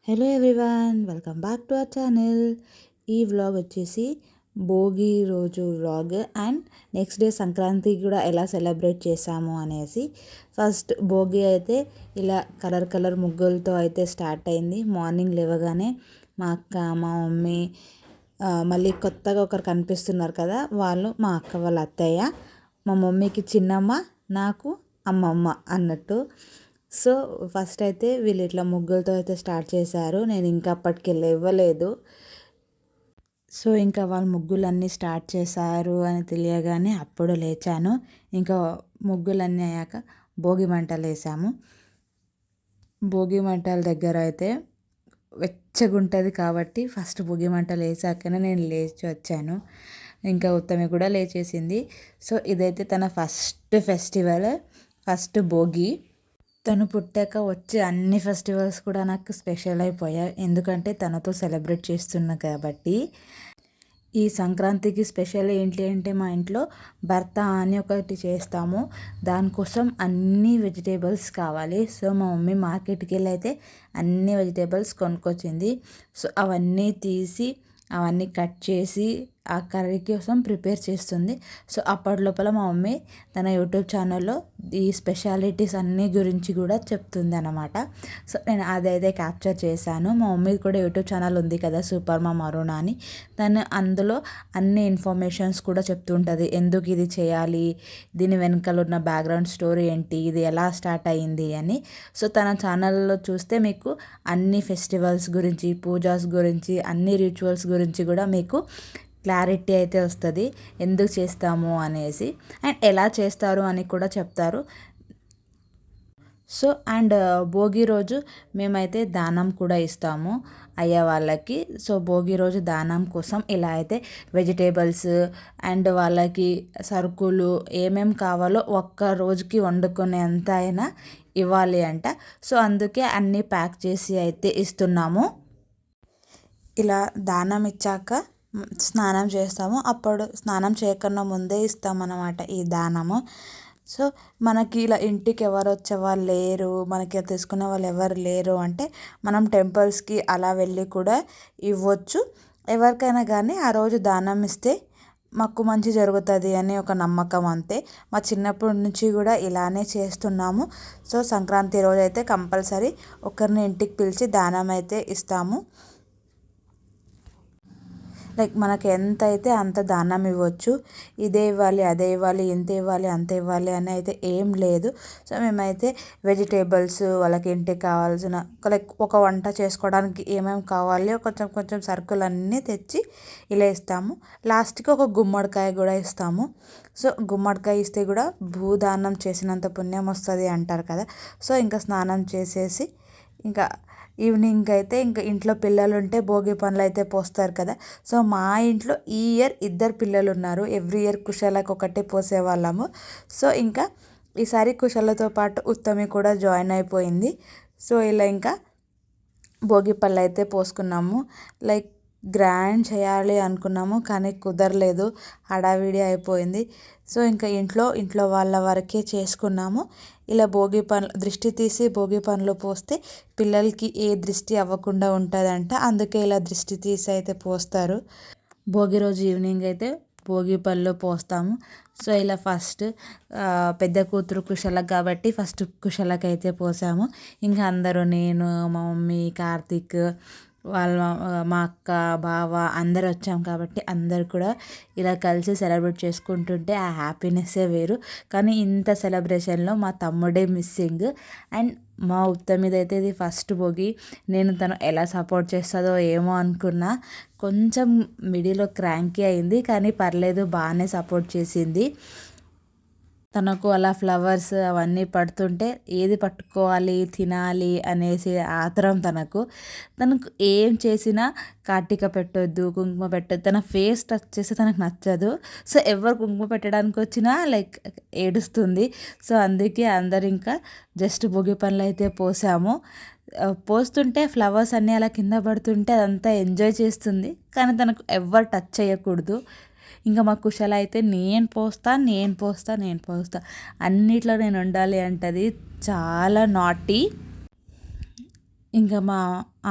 Hello everyone, welcome back to our channel. ఈ vlog వచ్చేసి భోగి రోజు vlog and next day Sankranti కూడా ఎలా సెలబ్రేట్ చేసాము అనేసి. ఫస్ట్ భోగి అయితే ఇలా కలర్ ముగ్గులతో అయితే స్టార్ట్ అయింది. మార్నింగ్ లేవగానే మా అక్క, మా మమ్మీ, మళ్ళీ కొత్తగా ఒకరు కనిపిస్తున్నారు కదా, వాళ్ళు మా అక్క వాళ్ళ అత్తయ్య. మా మమ్మీకి చిన్నమ్మ, నాకు అమ్మమ్మ అన్నట్టు. సో ఫస్ట్ అయితే వీళ్ళు ఇట్లా ముగ్గులతో అయితే స్టార్ట్ చేశారు. నేను ఇంకా అప్పటికి ఇవ్వలేదు. సో ఇంకా వాళ్ళు ముగ్గులన్నీ స్టార్ట్ చేశారు అని తెలియగానే అప్పుడు లేచాను. ఇంకా ముగ్గులన్నీ అయ్యాక భోగి మంటలు వేసాము. భోగి మంటల దగ్గర అయితే వెచ్చగుంటుంది కాబట్టి ఫస్ట్ భోగి మంటలు వేసాకనే నేను లేచి వచ్చాను. ఇంకా ఉత్తమి కూడా లేచేసింది. సో ఇదైతే తన ఫస్ట్ ఫెస్టివల్, ఫస్ట్ భోగి. తను పుట్టాక వచ్చే అన్ని ఫెస్టివల్స్ కూడా నాకు స్పెషల్ అయిపోయాయి, ఎందుకంటే తనతో సెలబ్రేట్ చేస్తున్నా కాబట్టి. ఈ సంక్రాంతికి స్పెషల్ ఏంటి అంటే మా ఇంట్లో భర్త అని ఒకటి చేస్తాము. దానికోసం అన్ని వెజిటేబుల్స్ కావాలి. సో మా మమ్మీ మార్కెట్కి వెళ్ళి అయితే అన్ని వెజిటేబుల్స్ కొనుక్కొచ్చింది. సో అవన్నీ తీసి అవన్నీ కట్ చేసి ఆ కర్రీ కోసం ప్రిపేర్ చేస్తుంది. సో అప్పటి లోపల మా మమ్మీ తన యూట్యూబ్ ఛానల్లో ఈ స్పెషాలిటీస్ అన్నీ గురించి కూడా చెప్తుంది అన్నమాట. సో నేను అదైతే క్యాప్చర్ చేశాను. మా మమ్మీది కూడా యూట్యూబ్ ఛానల్ ఉంది కదా, సూపర్ మామ్ అరుణ అని. తను అందులో అన్ని ఇన్ఫర్మేషన్స్ కూడా చెప్తుంటుంది. ఎందుకు ఇది చేయాలి, దీని వెనకాల ఉన్న బ్యాక్గ్రౌండ్ స్టోరీ ఏంటి, ఇది ఎలా స్టార్ట్ అయ్యింది అని. సో తన ఛానల్లో చూస్తే మీకు అన్ని ఫెస్టివల్స్ గురించి, పూజాస్ గురించి, అన్ని రిచువల్స్ గురించి కూడా మీకు క్లారిటీ అయితే వస్తుంది, ఎందుకు చేస్తాము అనేసి అండ్ ఎలా చేస్తారు అని కూడా చెప్తారు. సో అండ్ భోగి రోజు మేమైతే దానం కూడా ఇస్తాము అయ్యా వాళ్ళకి. సో భోగి రోజు దానం కోసం ఇలా అయితే వెజిటేబుల్స్ అండ్ వాళ్ళకి సరుకులు ఏమేం కావాలో ఒక్క రోజుకి వండుకునేంత అయినా ఇవ్వాలి అంట. సో అందుకే అన్నీ ప్యాక్ చేసి అయితే ఇస్తున్నాము. ఇలా దానం ఇచ్చాక స్నానం చేస్తాము. అప్పుడు స్నానం చేయకుండా ముందే ఇస్తామన్నమాట ఈ దానము. సో మనకి ఇలా ఇంటికి ఎవరు వచ్చేవాళ్ళు లేరు, మనకి తీసుకునే వాళ్ళు ఎవరు లేరు అంటే మనం టెంపుల్స్కి అలా వెళ్ళి కూడా ఇవ్వచ్చు. ఎవరికైనా కానీ ఆ రోజు దానం ఇస్తే మాకు మంచి జరుగుతుంది అని ఒక నమ్మకం అంతే. మా చిన్నప్పటి నుంచి కూడా ఇలానే చేస్తున్నాము. సో సంక్రాంతి రోజు అయితే కంపల్సరీ ఒకరిని ఇంటికి పిలిచి దానం అయితే ఇస్తాము. లైక్ మనకి ఎంత అయితే అంత దానం ఇవ్వచ్చు. ఇదే ఇవ్వాలి, అదే ఇవ్వాలి, ఇంత ఇవ్వాలి, అంత ఇవ్వాలి అని అయితే ఏం లేదు. సో మేమైతే వెజిటేబుల్స్, వాళ్ళకి ఇంటికి కావాల్సిన లైక్ ఒక వంట చేసుకోవడానికి ఏమేమి కావాలో కొంచెం సరుకులన్నీ తెచ్చి ఇలా ఇస్తాము. లాస్ట్కి ఒక గుమ్మడికాయ కూడా ఇస్తాము. సో గుమ్మడికాయ ఇస్తే కూడా భూదానం చేసినంత పుణ్యం వస్తుంది అంటారు కదా. సో ఇంకా స్నానం చేసేసి ఇంకా ఈవినింగ్ అయితే ఇంకా ఇంట్లో పిల్లలు ఉంటే భోగి పనులు అయితే పోస్తారు కదా. సో మా ఇంట్లో ఈ ఇయర్ 2 పిల్లలు ఉన్నారు. ఎవ్రీ ఇయర్ కుషాలకు ఒకటే పోసేవాళ్ళము. సో ఇంకా ఈసారి కుషాలతో పాటు ఉత్తమి కూడా జాయిన్ అయిపోయింది. సో ఇలా ఇంకా భోగి పళ్ళు అయితే పోసుకున్నాము. లైక్ గ్రాండ్ చేయాలి అనుకున్నాము కానీ కుదరలేదు, హడావిడి అయిపోయింది. సో ఇంకా ఇంట్లో వాళ్ళ వరకే చేసుకున్నాము. ఇలా భోగి పనులు దృష్టి తీసి భోగి పనులు పోస్తే పిల్లలకి ఏ దృష్టి అవ్వకుండా ఉంటుందంట. అందుకే ఇలా దృష్టి తీసి అయితే పోస్తారు. భోగి రోజు ఈవినింగ్ అయితే భోగి పళ్ళు పోస్తాము. సో ఇలా ఫస్ట్ పెద్ద కూతురు కుషలకు కాబట్టి ఫస్ట్ కుషలకు అయితే పోసాము. ఇంకా అందరూ నేను, మా మమ్మీ, కార్తీక్, వాళ్ళ మా అక్క, బావ అందరు వచ్చాం కాబట్టి అందరు కూడా ఇలా కలిసి సెలబ్రేట్ చేసుకుంటుంటే ఆ హ్యాపీనెస్సే వేరు. కానీ ఇంత సెలబ్రేషన్లో మా తమ్ముడే మిస్సింగ్. అండ్ మా ఉత్తమిదైతే ఇది ఫస్ట్ భోగి. నేను తను ఎలా సపోర్ట్ చేస్తుందో ఏమో అనుకున్నా. కొంచెం మిడిలో క్రాంకీ అయింది కానీ పర్లేదు, బాగానే సపోర్ట్ చేసింది. తనకు అలా ఫ్లవర్స్ అవన్నీ పడుతుంటే ఏది పట్టుకోవాలి, తినాలి అనేసి ఆత్రం తనకు. ఏం చేసినా కాటిక పెట్టొద్దు, కుంకుమ పెట్టొద్దు, తన ఫేస్ టచ్ చేస్తే తనకు నచ్చదు. సో ఎవరు కుంకుమ పెట్టడానికి వచ్చినా లైక్ ఏడుస్తుంది. సో అందుకే అందరు ఇంకా జస్ట్ భోగి పనులు అయితే పోసాము. పోస్తుంటే ఫ్లవర్స్ అన్నీ అలా కింద పడుతుంటే అదంతా ఎంజాయ్ చేస్తుంది. కానీ తనకు ఎవరు టచ్ చేయకూడదు. ఇంకా మా కుశల అయితే నేను పోస్తా అన్నిట్లో నేను ఉండాలి అంటది. చాలా నాటీ. ఇంకా మా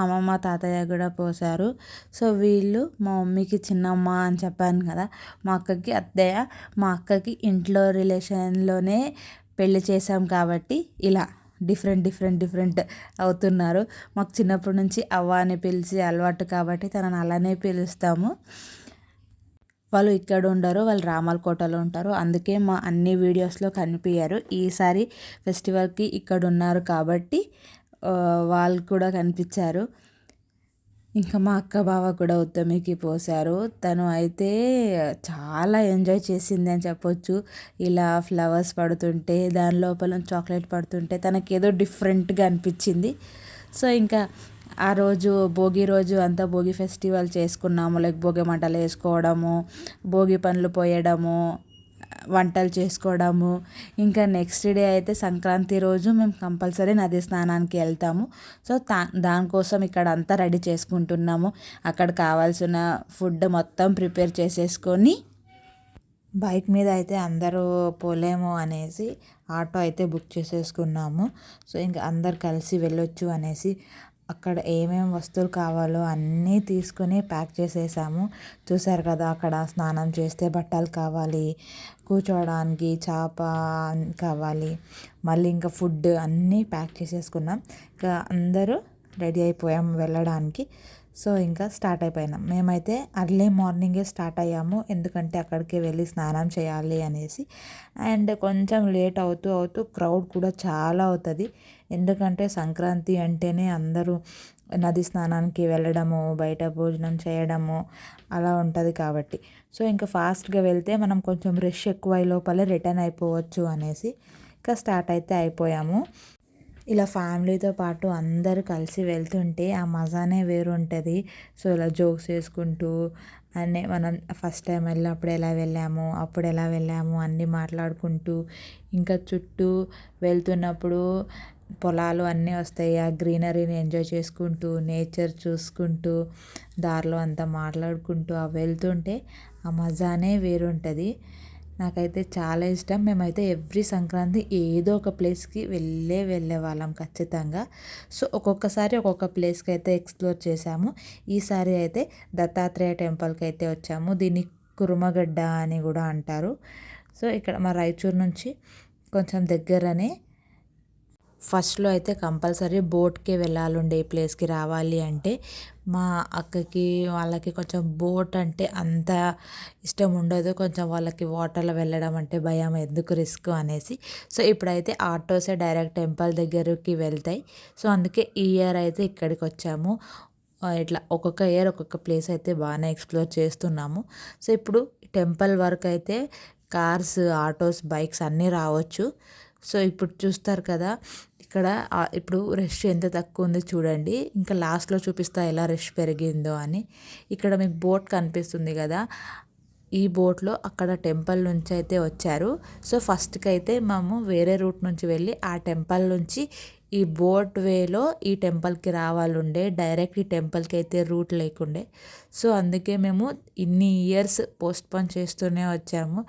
అమ్మమ్మ తాతయ్య కూడా పోసారు. సో వీళ్ళు మా మమ్మీకి చిన్నమ్మ అని చెప్పాను కదా, మా అక్కకి అత్తయ్య. మా అక్కకి ఇంట్లో రిలేషన్లోనే పెళ్లి చేసాం కాబట్టి ఇలా డిఫరెంట్ అవుతున్నారు. మాకు చిన్నప్పటి నుంచి అవ్వ అని పిలిచి అలవాటు కాబట్టి తనని అలానే పిలుస్తాము. వాళ్ళు ఇక్కడ ఉండరు, వాళ్ళు రామలకోటలో ఉంటారు. అందుకే మా అన్ని వీడియోస్లో కనిపించారు. ఈసారి ఫెస్టివల్కి ఇక్కడ ఉన్నారు కాబట్టి వాళ్ళు కూడా కనిపించారు. ఇంకా మా అక్క బావ కూడా ఉత్తమికి పోసారు. తను అయితే చాలా ఎంజాయ్ చేసింది అని చెప్పొచ్చు. ఇలా ఫ్లవర్స్ పడుతుంటే దాని లోపల చాక్లెట్ పడుతుంటే తనకేదో డిఫరెంట్గా అనిపించింది. సో ఇంకా ఆ రోజు భోగి రోజు అంతా భోగి ఫెస్టివల్ చేసుకున్నాము. లైక్ భోగి మంటలు వేసుకోవడము, భోగి పండ్లు పోయడము, వంటలు చేసుకోవడము. ఇంకా నెక్స్ట్ డే అయితే సంక్రాంతి రోజు మేము కంపల్సరీ నది స్నానానికి వెళ్తాము. సో దానికోసం ఇక్కడ అంతా రెడీ చేసుకుంటున్నాము. అక్కడ కావాల్సిన ఫుడ్ మొత్తం ప్రిపేర్ చేసేసుకొని బైక్ మీద అయితే అందరూ పోలేము అనేసి ఆటో అయితే బుక్ చేసేసుకున్నాము. సో ఇంకా అందరు కలిసి వెళ్ళొచ్చు అనేసి అక్కడ ఏమేమి వస్తువులు కావాలో అన్నీ తీసుకొని ప్యాక్ చేసేసాము. చూసారు కదా, అక్కడ స్నానం చేస్తే బట్టలు కావాలి, కూర్చోవడానికి చాప కావాలి, మళ్ళీ ఇంకా ఫుడ్ అన్నీ ప్యాక్ చేసేసుకున్నాం. ఇంకా అందరూ రెడీ అయిపోయాము వెళ్ళడానికి. సో ఇంకా స్టార్ట్ అయిపోయినాం. మేమైతే అర్లీ మార్నింగే స్టార్ట్ అయ్యాము, ఎందుకంటే అక్కడికి వెళ్ళి స్నానం చేయాలి అనేసి. అండ్ కొంచెం లేట్ అవుతూ క్రౌడ్ కూడా చాలా అవుతుంది. ఎందుకంటే సంక్రాంతి అంటేనే అందరూ నది స్నానానికి వెళ్ళడము, బయట భోజనం చేయడము అలా ఉంటుంది కాబట్టి. సో ఇంకా ఫాస్ట్గా వెళ్తే మనం కొంచెం రష్ ఎక్కువ లోపలే రిటర్న్ అయిపోవచ్చు అనేసి ఇంకా స్టార్ట్ అయితే అయిపోయాము. ఇలా ఫ్యామిలీతో పాటు అందరూ కలిసి వెళ్తుంటే ఆ మజానే వేరు ఉంటుంది. సో ఇలా జోక్స్ వేసుకుంటూ అన్నీ మనం ఫస్ట్ టైం వెళ్ళినప్పుడు ఎలా వెళ్ళాము, అప్పుడు ఎలా వెళ్ళాము అన్నీ మాట్లాడుకుంటూ, ఇంకా చుట్టూ వెళ్తున్నప్పుడు పొలాలు అన్నీ వస్తాయి. ఆ గ్రీనరీని ఎంజాయ్ చేసుకుంటూ, నేచర్ చూసుకుంటూ, దారిలో అంతా మాట్లాడుకుంటూ వెళ్తుంటే ఆ మజానే వేరుంటుంది. నాకైతే చాలా ఇష్టం. మేమైతే ఎవ్రీ సంక్రాంతి ఏదో ఒక ప్లేస్కి వెళ్ళేవాళ్ళం ఖచ్చితంగా. సో ఒక్కొక్కసారి ఒక్కొక్క ప్లేస్కి అయితే ఎక్స్ప్లోర్ చేసాము. ఈసారి అయితే దత్తాత్రేయ టెంపుల్కి అయితే వచ్చాము. దీన్ని కురుమగడ్డ అని కూడా అంటారు. సో ఇక్కడ మా రాయచూరు నుంచి కొంచెం దగ్గరనే. ఫస్ట్లో అయితే కంపల్సరీ బోట్కే వెళ్ళాలండి ఈ ప్లేస్కి రావాలి అంటే. మా అక్కకి వాళ్ళకి కొంచెం బోట్ అంటే అంత ఇష్టం ఉండదు. కొంచెం వాళ్ళకి వాటర్లో వెళ్ళడం అంటే భయం, ఎందుకు రిస్క్ అనేసి. సో ఇప్పుడైతే ఆటోసే డైరెక్ట్ టెంపుల్ దగ్గరికి వెళ్తాయి. సో అందుకే ఈ ఇయర్ అయితే ఇక్కడికి వచ్చాము. ఇట్లా ఒక్కొక్క ఇయర్ ఒక్కొక్క ప్లేస్ అయితే బాగానే ఎక్స్ప్లోర్ చేస్తున్నాము. సో ఇప్పుడు టెంపుల్ వరకు అయితే కార్స్, ఆటోస్, బైక్స్ అన్నీ రావచ్చు. సో ఇప్పుడు చూస్తారు కదా, ఇక్కడ ఇప్పుడు రష్ ఎంత తక్కువ ఉంది చూడండి. ఇంకా లాస్ట్లో చూపిస్తా ఎలా రష్ పెరిగిందో అని. ఇక్కడ మీకు బోట్ కనిపిస్తుంది కదా, ఈ బోట్లో అక్కడ టెంపుల్ నుంచి అయితే వచ్చారు. సో ఫస్ట్కి అయితే మేము వేరే రూట్ నుంచి వెళ్ళి ఆ టెంపుల్ నుంచి ఈ బోట్ వేలో ఈ టెంపుల్కి రావాలండే. డైరెక్ట్ ఈ టెంపుల్కి అయితే రూట్ లేకుండే. సో అందుకే మేము ఇన్ని ఇయర్స్ పోస్ట్పోన్ చేస్తూనే వచ్చాము.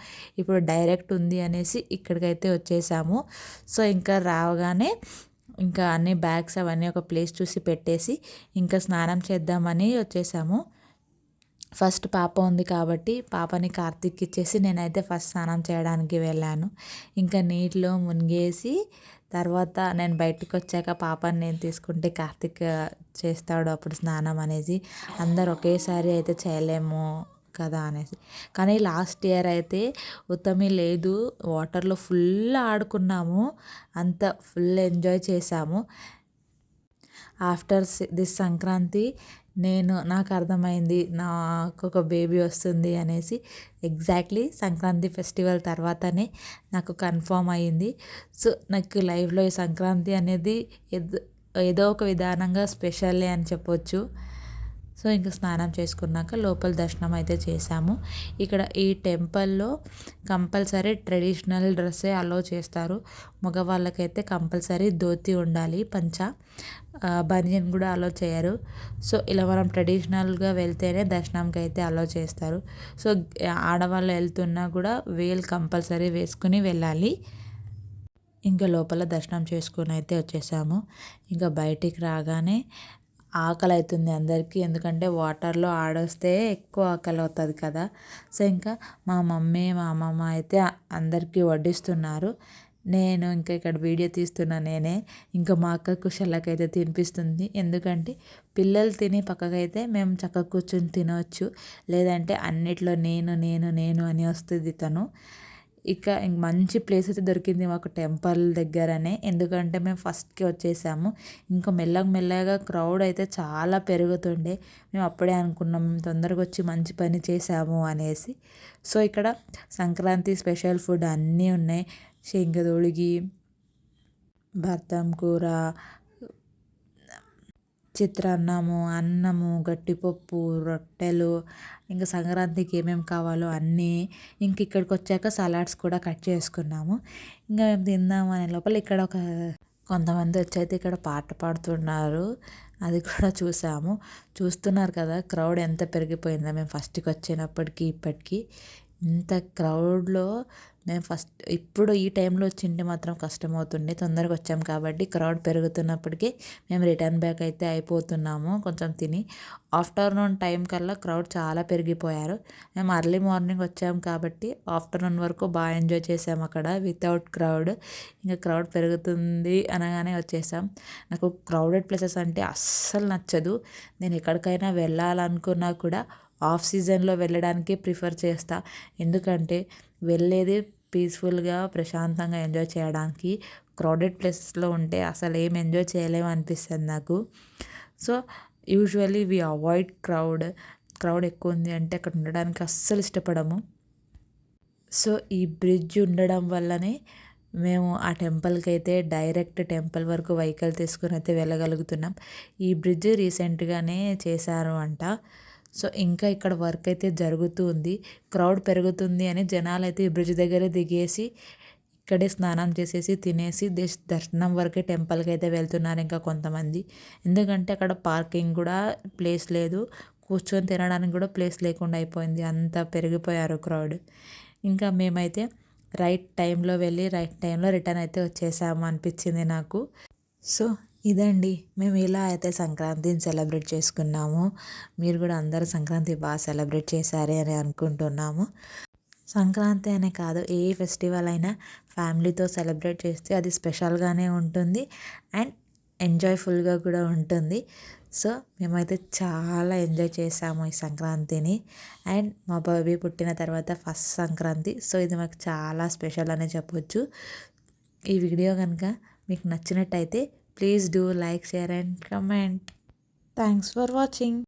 ఇప్పుడు డైరెక్ట్ ఉంది అనేసి ఇక్కడికైతే వచ్చేసాము. సో ఇంకా రావగానే ఇంకా అన్ని బ్యాగ్స్ అవన్నీ ఒక ప్లేస్ చూసి పెట్టేసి ఇంకా స్నానం చేద్దామని వచ్చేసాము. ఫస్ట్ పాప ఉంది కాబట్టి పాపని కార్తీక్కి ఇచ్చేసి నేనైతే ఫస్ట్ స్నానం చేయడానికి వెళ్ళాను. ఇంకా నీటిలో మునిగేసి తర్వాత నేను బయటకు వచ్చాక పాపని నేను తీసుకుంటే కార్తీక్ చేస్తాడు అప్పుడు స్నానం అనేసి. అందరు ఒకేసారి అయితే చేయలేము కదా అనేసి. కానీ లాస్ట్ ఇయర్ అయితే ఉత్తమి లేదు, వాటర్లో ఫుల్ ఆడుకున్నాము, అంత ఫుల్ ఎంజాయ్ చేసాము. ఆఫ్టర్ దిస్ సంక్రాంతి నాకు అర్థమైంది నాకు ఒక బేబీ వస్తుంది అనేసి. ఎగ్జాక్ట్లీ సంక్రాంతి ఫెస్టివల్ తర్వాతనే నాకు కన్ఫర్మ్ అయ్యింది. సో నాకు లైఫ్లో ఈ సంక్రాంతి అనేది ఏదో ఒక విధానంగా స్పెషల్లే అని చెప్పొచ్చు. సో ఇంకా స్నానం చేసుకున్నాక లోపల దర్శనం అయితే చేశాము. ఇక్కడ ఈ టెంపుల్లో కంపల్సరీ ట్రెడిషనల్ డ్రెస్సే అలో చేస్తారు. మగవాళ్ళకైతే కంపల్సరీ ధోతి ఉండాలి, పంచ, బనియన్ కూడా అలో చేయరు. సో ఇలా మనం ట్రెడిషనల్గా వెళ్తేనే దర్శనంకి అయితే అలో చేస్తారు. సో ఆడవాళ్ళు వెళ్తున్నా కూడా వేల్ కంపల్సరీ వేసుకుని వెళ్ళాలి. ఇంకా లోపల దర్శనం చేసుకొని అయితే వచ్చేసాము. ఇంకా బయటికి రాగానే ఆకలి అవుతుంది అందరికీ, ఎందుకంటే వాటర్లో ఆడొస్తే ఎక్కువ ఆకలి అవుతుంది కదా. సో ఇంకా మా మమ్మీ మా అమ్మమ్మ అయితే అందరికీ వడ్డిస్తున్నారు. నేను ఇంకా ఇక్కడ వీడియో తీస్తున్నా నేనే. ఇంకా మా అక్క కుషల్లకైతే తినిపిస్తుంది. ఎందుకంటే పిల్లలు తిని పక్కకైతే మేము చక్కగా కూర్చొని తినవచ్చు, లేదంటే అన్నిట్లో నేను నేను నేను అని వస్తుంది తను. ఇక మంచి ప్లేస్ అయితే దొరికింది మాకు టెంపుల్ దగ్గరనే, ఎందుకంటే మేము ఫస్ట్కి వచ్చేసాము. ఇంకా మెల్లగా క్రౌడ్ అయితే చాలా పెరుగుతుండే. మేము అప్పుడే అనుకున్నాం మేము తొందరగా వచ్చి మంచి పని చేసాము అనేసి. సో ఇక్కడ సంక్రాంతి స్పెషల్ ఫుడ్ అన్నీ ఉన్నాయి. శంఖదోళిగి, బత్తం కూర, చిత్రాన్నము, అన్నము, గట్టిపప్పు, రొట్టెలు, ఇంకా సంక్రాంతికి ఏమేమి కావాలో అన్నీ. ఇంక ఇక్కడికి వచ్చాక సలాడ్స్ కూడా కట్ చేసుకున్నాము. ఇంకా మేము తిందాము అనే లోపల ఇక్కడ కొంతమంది వచ్చి అయితే ఇక్కడ పాట పాడుతున్నారు, అది కూడా చూసాము. చూస్తున్నారు కదా క్రౌడ్ ఎంత పెరిగిపోయిందో మేము ఫస్ట్కి వచ్చినప్పటికీ ఇప్పటికీ. ఇంత క్రౌడ్లో మేము ఇప్పుడు ఈ టైంలో వచ్చింటే మాత్రం కష్టమవుతుండే. తొందరగా వచ్చాం కాబట్టి క్రౌడ్ పెరుగుతున్నప్పటికీ మేము రిటర్న్ బ్యాక్ అయితే అయిపోతున్నాము కొంచెం తిని. ఆఫ్టర్నూన్ టైం కల్లా క్రౌడ్ చాలా పెరిగిపోయారు. మేము అర్లీ మార్నింగ్ వచ్చాము కాబట్టి ఆఫ్టర్నూన్ వరకు బాగా ఎంజాయ్ చేసాము అక్కడ వితౌట్ క్రౌడ్. ఇంకా క్రౌడ్ పెరుగుతుంది అనగానే వచ్చేసాం. నాకు క్రౌడెడ్ ప్లేసెస్ అంటే అస్సలు నచ్చదు. నేను ఎక్కడికైనా వెళ్ళాలనుకున్నా కూడా ఆఫ్ సీజన్లో వెళ్ళడానికి ప్రిఫర్ చేస్తా. ఎందుకంటే వెళ్ళేది పీస్ఫుల్గా ప్రశాంతంగా ఎంజాయ్ చేయడానికి. క్రౌడెడ్ ప్లేసెస్లో ఉంటే అసలు ఏం ఎంజాయ్ చేయలేము అనిపిస్తుంది నాకు. So usually we avoid crowd ఎక్కువ ఉంది అంటే అక్కడ ఉండడానికి అస్సలు ఇష్టపడము. సో ఈ బ్రిడ్జ్ ఉండడం వల్లనే మేము ఆ టెంపుల్కి అయితే డైరెక్ట్ టెంపుల్ వరకు వెహికల్ తీసుకుని అయితే వెళ్ళగలుగుతున్నాం. ఈ బ్రిడ్జ్ రీసెంట్గానే చేశారు అంట. సో ఇంకా ఇక్కడ వర్క్ అయితే జరుగుతూ ఉంది. క్రౌడ్ పెరుగుతుంది అని జనాలు అయితే ఈ బ్రిడ్జ్ దగ్గరే దిగేసి ఇక్కడే స్నానం చేసేసి తినేసి దర్శనం వరకే టెంపుల్కి అయితే వెళ్తున్నారు ఇంకా కొంతమంది. ఎందుకంటే అక్కడ పార్కింగ్ కూడా ప్లేస్ లేదు, కూర్చొని తినడానికి కూడా ప్లేస్ లేకుండా అయిపోయింది, అంత పెరిగిపోయారు క్రౌడ్. ఇంకా మేమైతే రైట్ టైంలో వెళ్ళి రైట్ టైంలో రిటర్న్ అయితే వచ్చేసాము అనిపించింది నాకు. సో ఇదండి, మేము ఇలా అయితే సంక్రాంతిని సెలబ్రేట్ చేసుకున్నాము. మీరు కూడా అందరూ సంక్రాంతి బాగా సెలబ్రేట్ చేశారే అని అనుకుంటున్నాము. సంక్రాంతి అనే కాదు, ఏ ఫెస్టివల్ అయినా ఫ్యామిలీతో సెలబ్రేట్ చేస్తే అది స్పెషల్గానే ఉంటుంది అండ్ ఎంజాయ్ఫుల్గా కూడా ఉంటుంది. సో మేమైతే చాలా ఎంజాయ్ చేసాము ఈ సంక్రాంతిని. అండ్ మా బాబీ పుట్టిన తర్వాత ఫస్ట్ సంక్రాంతి, సో ఇది మాకు చాలా స్పెషల్ అనే చెప్పొచ్చు. ఈ వీడియో కనుక మీకు నచ్చినట్టయితే please do like, share and comment. Thanks for watching.